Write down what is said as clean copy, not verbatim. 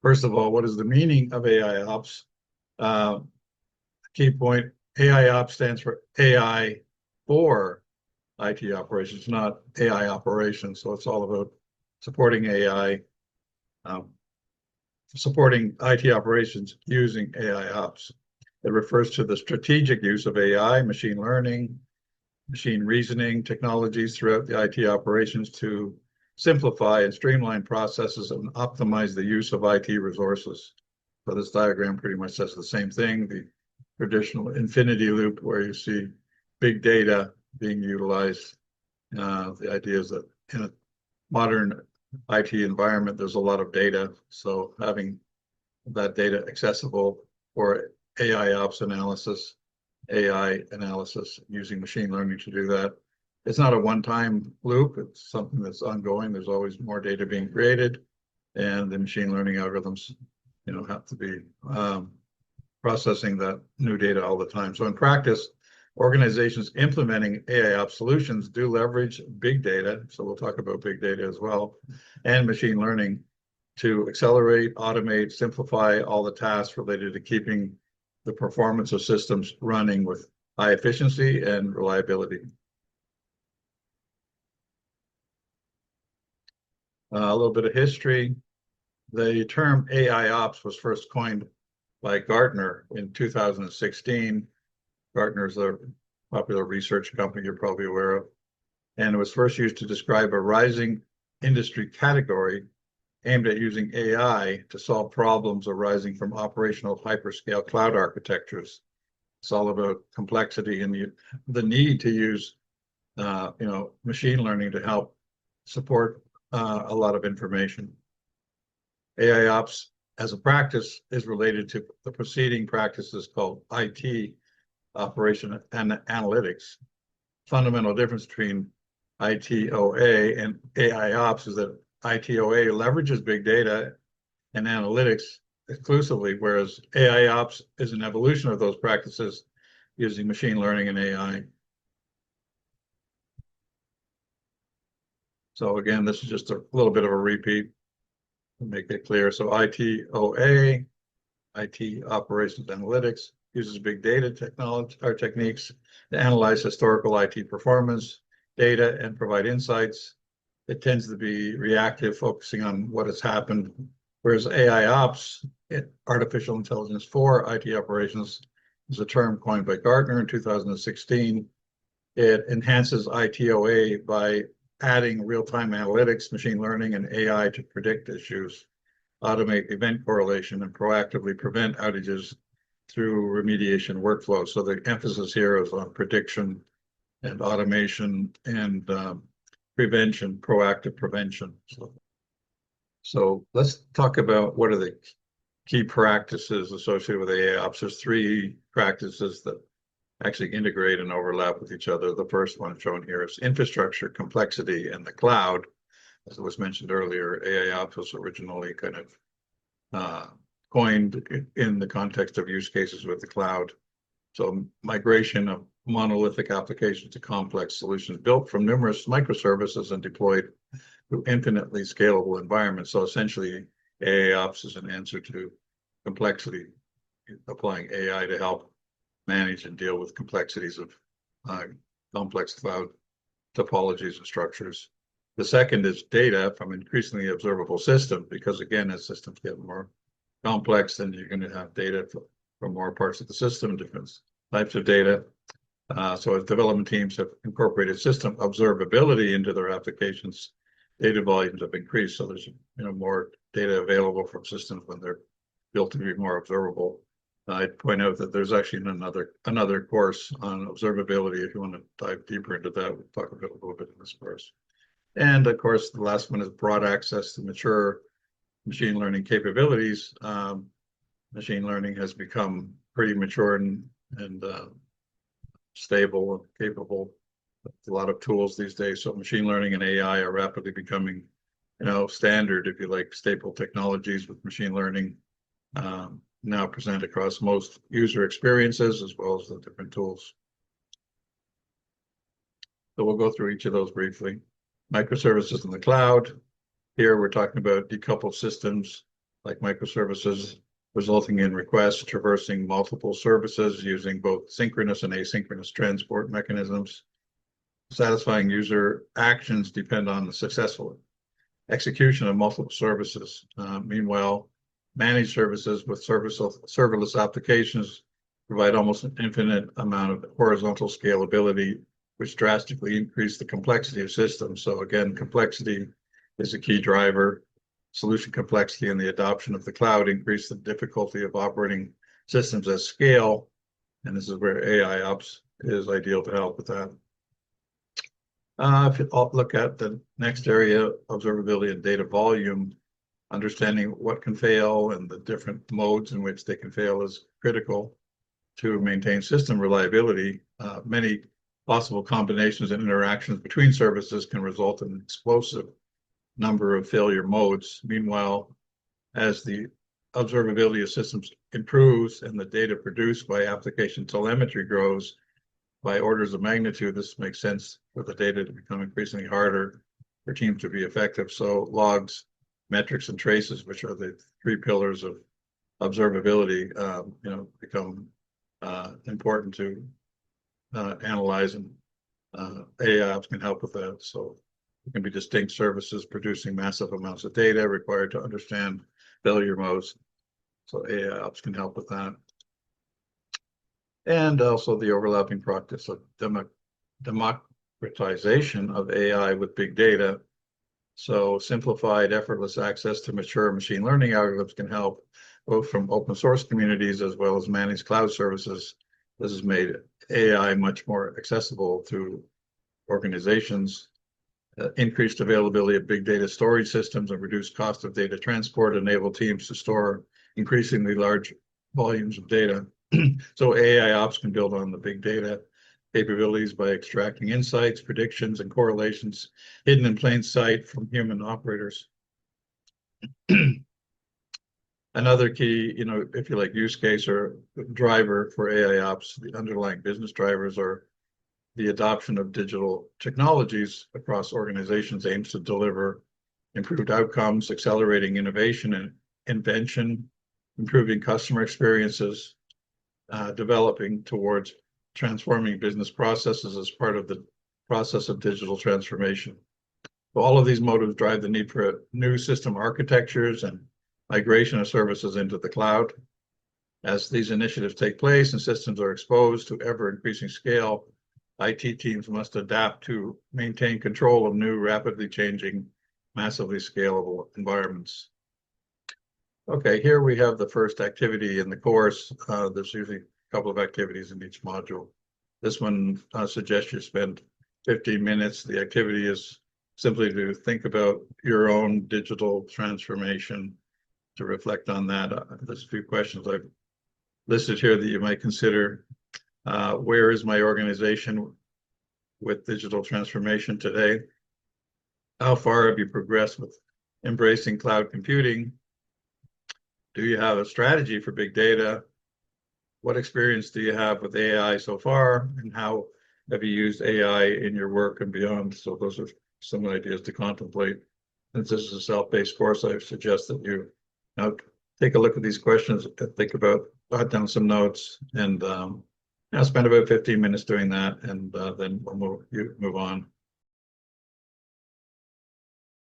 First of all, what is the meaning of AIOps? Key point, AIOps stands for AI for IT operations, not AI operations. So it's all about supporting AI, supporting IT operations using AIOps. It refers to the strategic use of AI, machine learning, machine reasoning technologies throughout the IT operations to simplify and streamline processes and optimize the use of IT resources. So this diagram pretty much says the same thing. The traditional infinity loop where you see big data being utilized. The idea is that in a modern IT environment, there's a lot of data. So having that data accessible for AIOps analysis, AI analysis, using machine learning to do that. It's not a one-time loop. It's something that's ongoing. There's always more data being created, and the machine learning algorithms, have to be processing that new data all the time. So in practice, organizations implementing AIOps solutions do leverage big data. So we'll talk about big data as well, and machine learning to accelerate, automate, simplify all the tasks related to keeping the performance of systems running with high efficiency and reliability. A little bit of history. The term AIOps was first coined by Gartner in 2016. Gartner is a popular research company you're probably aware of. And it was first used to describe a rising industry category aimed at using AI to solve problems arising from operational hyperscale cloud architectures. It's all about complexity and the need to use machine learning to help support a lot of information. AIOps as a practice is related to the preceding practices called IT operation and analytics. Fundamental difference between ITOA and AIOps is that ITOA leverages big data and analytics exclusively, whereas AIOps is an evolution of those practices using machine learning and AI. So again, this is just a little bit of a repeat to make it clear. So ITOA, IT operations analytics, uses big data technology or techniques to analyze historical IT performance data and provide insights. It tends to be reactive, focusing on what has happened, whereas AIOps, artificial intelligence for IT operations, is a term coined by Gartner in 2016. It enhances ITOA by adding real-time analytics, machine learning, and AI to predict issues, automate event correlation, and proactively prevent outages through remediation workflows. So the emphasis here is on prediction and automation and prevention, proactive prevention. So let's talk about what are the key practices associated with AIOps. There's three practices that actually integrate and overlap with each other. The first one shown here is infrastructure, complexity, and the cloud. As it was mentioned earlier, AIOps was originally kind of coined in the context of use cases with the cloud. So migration of monolithic applications to complex solutions built from numerous microservices and deployed to infinitely scalable environments. So essentially, AIOps is an answer to complexity, applying AI to help manage and deal with complexities of complex cloud topologies and structures. The second is data from increasingly observable systems, because again, as systems get more complex, then you're going to have data from more parts of the system, different types of data. So as development teams have incorporated system observability into their applications, data volumes have increased. So there's more data available from systems when they're built to be more observable. I'd point out that there's actually another course on observability. If you want to dive deeper into that, we'll talk about a little bit in this course. And of course, the last one is broad access to mature machine learning capabilities. Machine learning has become pretty mature and stable and capable. A lot of tools these days. So machine learning and AI are rapidly becoming, standard, if you like, staple technologies with machine learning now present across most user experiences as well as the different tools. So we'll go through each of those briefly. Microservices in the cloud. Here we're talking about decoupled systems like microservices, resulting in requests traversing multiple services using both synchronous and asynchronous transport mechanisms. Satisfying user actions depend on the successful execution of multiple services. Meanwhile, managed services with serverless applications provide almost an infinite amount of horizontal scalability, which drastically increase the complexity of systems. So again, complexity is a key driver. Solution complexity and the adoption of the cloud increase the difficulty of operating systems at scale. And this is where AIOps is ideal to help with that. If you look at the next area, observability and data volume, understanding what can fail and the different modes in which they can fail is critical to maintain system reliability. Many possible combinations and interactions between services can result in an explosive number of failure modes. Meanwhile, as the observability of systems improves and the data produced by application telemetry grows by orders of magnitude, this makes sense for the data to become increasingly harder for teams to be effective. So logs, metrics, and traces, which are the three pillars of observability, become important to analyze, and AIOps can help with that. So it can be distinct services producing massive amounts of data required to understand failure modes. So AIOps can help with that. And also the overlapping practice of democratization of AI with big data. So simplified, effortless access to mature machine learning algorithms can help both from open source communities as well as managed cloud services. This has made AI much more accessible to organizations. Increased availability of big data storage systems and reduced cost of data transport enable teams to store increasingly large volumes of data. So AIOps can build on the big data capabilities by extracting insights, predictions, and correlations hidden in plain sight from human operators. Another key, if you like, use case or driver for AIOps, the underlying business drivers are the adoption of digital technologies across organizations aims to deliver improved outcomes, accelerating innovation and invention, improving customer experiences, developing towards transforming business processes as part of the process of digital transformation. So all of these motives drive the need for new system architectures and migration of services into the cloud. As these initiatives take place and systems are exposed to ever-increasing scale, IT teams must adapt to maintain control of new, rapidly changing, massively scalable environments. Okay, here we have the first activity in the course. There's usually a couple of activities in each module. This one suggests you spend 15 minutes. The activity is simply to think about your own digital transformation, to reflect on that. There's a few questions I've listed here that you might consider. Where is my organization with digital transformation today? How far have you progressed with embracing cloud computing? Do you have a strategy for big data? What experience do you have with AI so far? And how have you used AI in your work and beyond? So those are some ideas to contemplate. Since this is a self-paced course, I suggest that you now take a look at these questions and think about, jot down some notes, and spend about 15 minutes doing that, and then we'll move on.